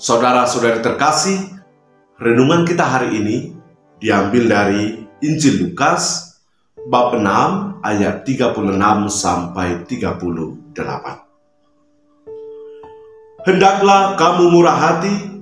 Saudara-saudari terkasih, renungan kita hari ini diambil dari Injil Lukas bab 6 ayat 36 sampai 38. Hendaklah kamu murah hati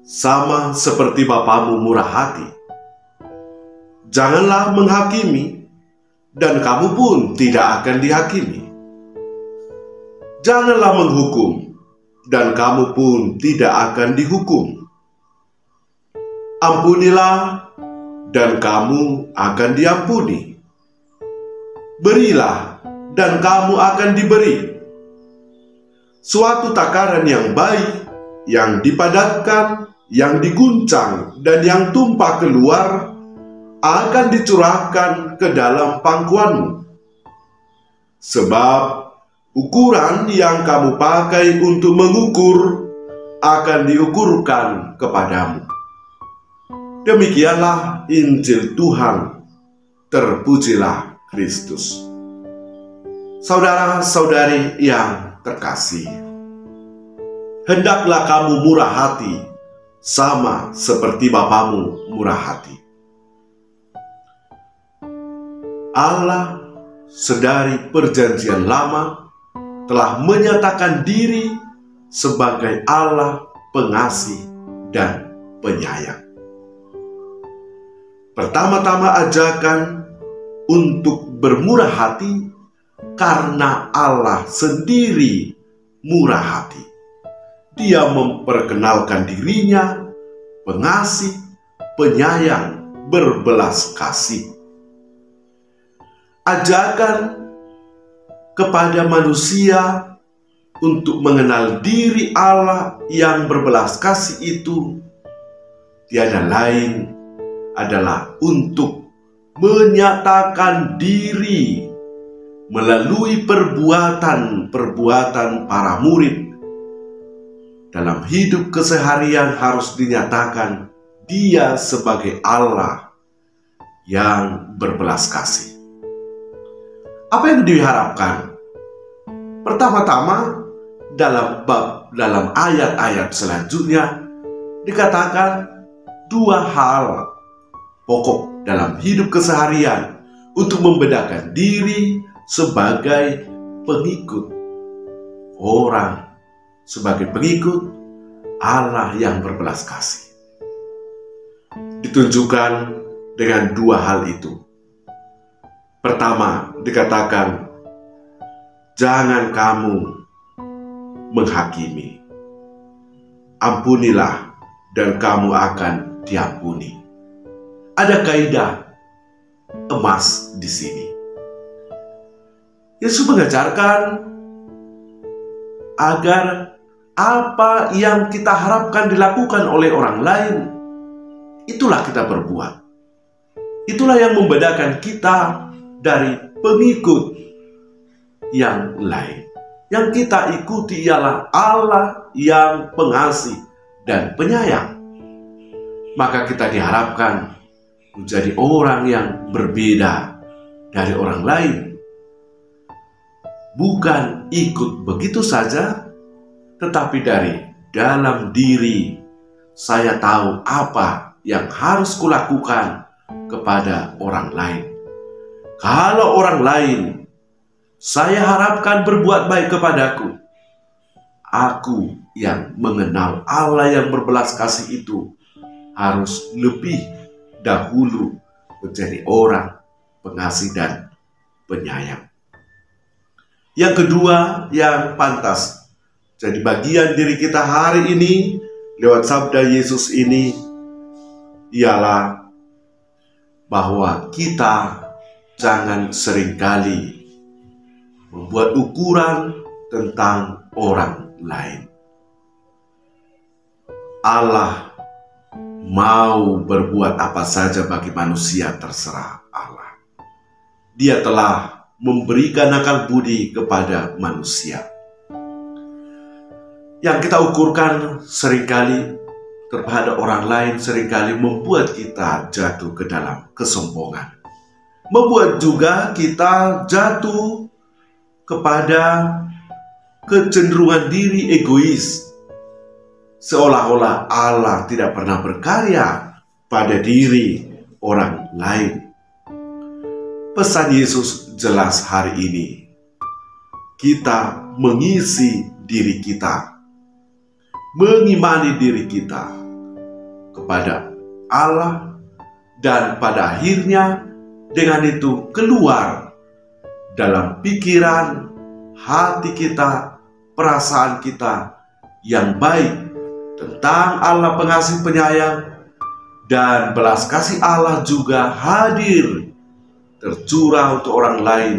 sama seperti Bapamu murah hati. Janganlah menghakimi, dan kamu pun tidak akan dihakimi. Janganlah menghukum, dan kamu pun tidak akan dihukum. Ampunilah, dan kamu akan diampuni. Berilah, dan kamu akan diberi. Suatu takaran yang baik, yang dipadatkan, yang diguncang, dan yang tumpah keluar, akan dicurahkan ke dalam pangkuanmu. Sebab ukuran yang kamu pakai untuk mengukur akan diukurkan kepadamu. Demikianlah Injil Tuhan. Terpujilah Kristus. Saudara-saudari yang terkasih, hendaklah kamu murah hati sama seperti Bapamu murah hati. Allah sedari perjanjian lama telah menyatakan diri sebagai Allah pengasih dan penyayang. Pertama-tama ajakan untuk bermurah hati karena Allah sendiri murah hati. Dia memperkenalkan dirinya pengasih, penyayang, berbelas kasih. Ajakan kepada manusia untuk mengenal diri Allah yang berbelas kasih itu tiada lain adalah untuk menyatakan diri melalui perbuatan-perbuatan para murid. Dalam hidup keseharian harus dinyatakan Dia sebagai Allah yang berbelas kasih. Apa yang diharapkan? Pertama-tama, dalam ayat-ayat selanjutnya dikatakan dua hal pokok dalam hidup keseharian untuk membedakan diri sebagai pengikut orang, sebagai pengikut Allah yang berbelas kasih. Ditunjukkan dengan dua hal itu. Pertama, dikatakan, jangan kamu menghakimi. Ampunilah, dan kamu akan diampuni. Ada kaidah emas di sini. Yesus mengajarkan agar apa yang kita harapkan dilakukan oleh orang lain, itulah kita berbuat. Itulah yang membedakan kita dari pengikut yang lain. Yang kita ikuti ialah Allah yang pengasih dan penyayang. Maka kita diharapkan menjadi orang yang berbeda dari orang lain. Bukan ikut begitu saja, tetapi dari dalam diri saya tahu apa yang harus kulakukan kepada orang lain. Kalau orang lain saya harapkan berbuat baik kepadaku, aku yang mengenal Allah yang berbelas kasih itu harus lebih dahulu menjadi orang pengasih dan penyayang. Yang kedua yang pantas jadi bagian diri kita hari ini lewat sabda Yesus ini ialah bahwa kita jangan seringkali membuat ukuran tentang orang lain. Allah mau berbuat apa saja bagi manusia, terserah Allah. Dia telah memberikan akal budi kepada manusia. Yang kita ukurkan seringkali kepada orang lain seringkali membuat kita jatuh ke dalam kesombongan. Membuat juga kita jatuh kepada kecenderungan diri egois. seolah-olah Allah tidak pernah berkarya pada diri orang lain. Pesan Yesus jelas hari ini. Kita mengisi diri kita, mengimani diri kita kepada Allah, dan pada akhirnya dengan itu keluar dalam pikiran, hati kita, perasaan kita yang baik tentang Allah pengasih penyayang, dan belas kasih Allah juga hadir tercurah untuk orang lain.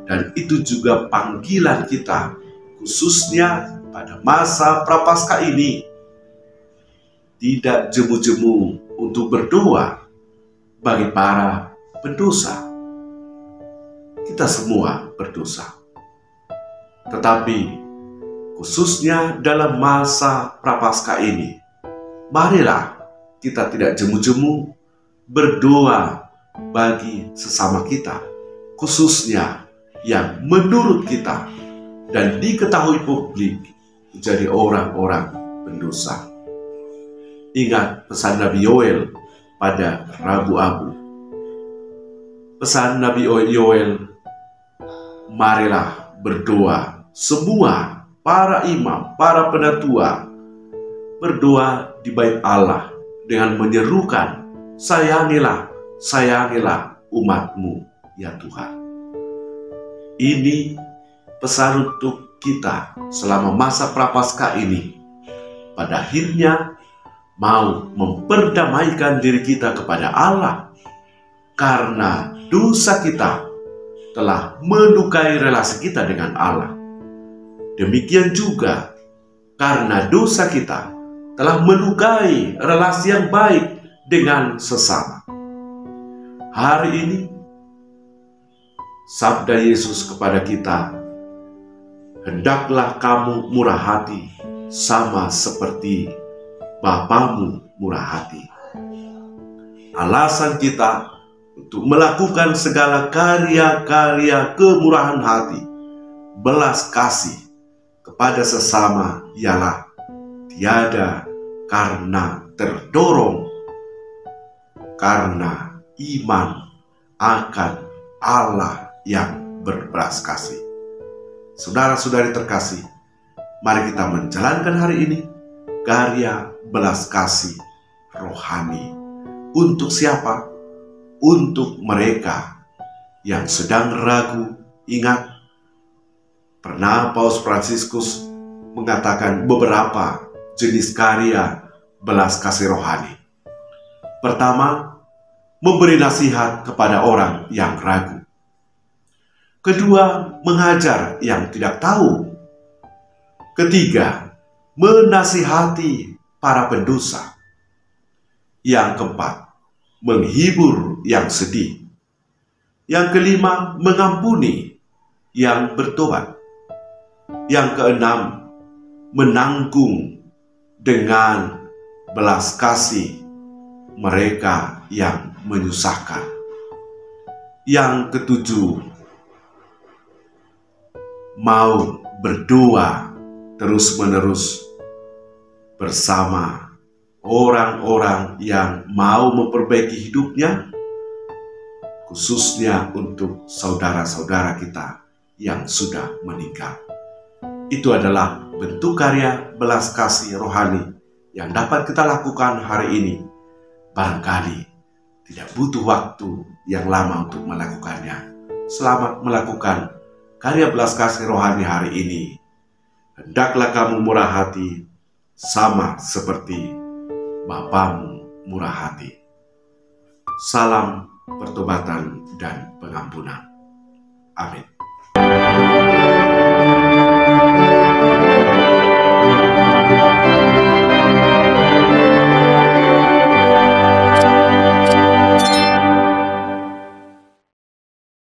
Dan itu juga panggilan kita, khususnya pada masa Prapaskah ini. Tidak jemu-jemu untuk berdoa bagi para pendosa. Kita semua berdosa. Tetapi khususnya dalam masa Prapaskah ini, marilah kita tidak jemu-jemu berdoa bagi sesama kita, khususnya yang menurut kita dan diketahui publik menjadi orang-orang pendosa. Ingat pesan Nabi Yoel pada Rabu Abu. Pesan Nabi Yoel, marilah berdoa semua para imam, para penatua, berdoa di bait Allah dengan menyerukan, sayangilah, sayangilah umatmu ya Tuhan. Ini pesan untuk kita selama masa Prapaskah ini. Pada akhirnya mau memperdamaikan diri kita kepada Allah, karena dosa kita telah melukai relasi kita dengan Allah. Demikian juga karena dosa kita telah melukai relasi yang baik dengan sesama. Hari ini sabda Yesus kepada kita, hendaklah kamu murah hati sama seperti Bapamu murah hati. Alasan kita untuk melakukan segala karya-karya kemurahan hati, belas kasih kepada sesama ialah tiada karena terdorong karena iman akan Allah yang berbelas kasih. Saudara-saudari terkasih, mari kita menjalankan hari ini karya belas kasih rohani. Untuk siapa? Untuk mereka yang sedang ragu. Ingat, pernah Paus Fransiskus mengatakan beberapa jenis karya belas kasih rohani. Pertama, memberi nasihat kepada orang yang ragu. Kedua, mengajar yang tidak tahu. Ketiga, menasihati para pendosa. Yang keempat, menghibur yang sedih. Yang kelima, mengampuni yang bertobat. Yang keenam, menanggung dengan belas kasih mereka yang menyusahkan. Yang ketujuh, mau berdoa terus-menerus bersama orang-orang yang mau memperbaiki hidupnya, khususnya untuk saudara-saudara kita yang sudah meninggal. Itu adalah bentuk karya belas kasih rohani yang dapat kita lakukan hari ini. Barangkali tidak butuh waktu yang lama untuk melakukannya. Selamat melakukan karya belas kasih rohani hari ini. Hendaklah kamu murah hati sama seperti Bapamu murah hati. Salam pertobatan dan pengampunan. Amin.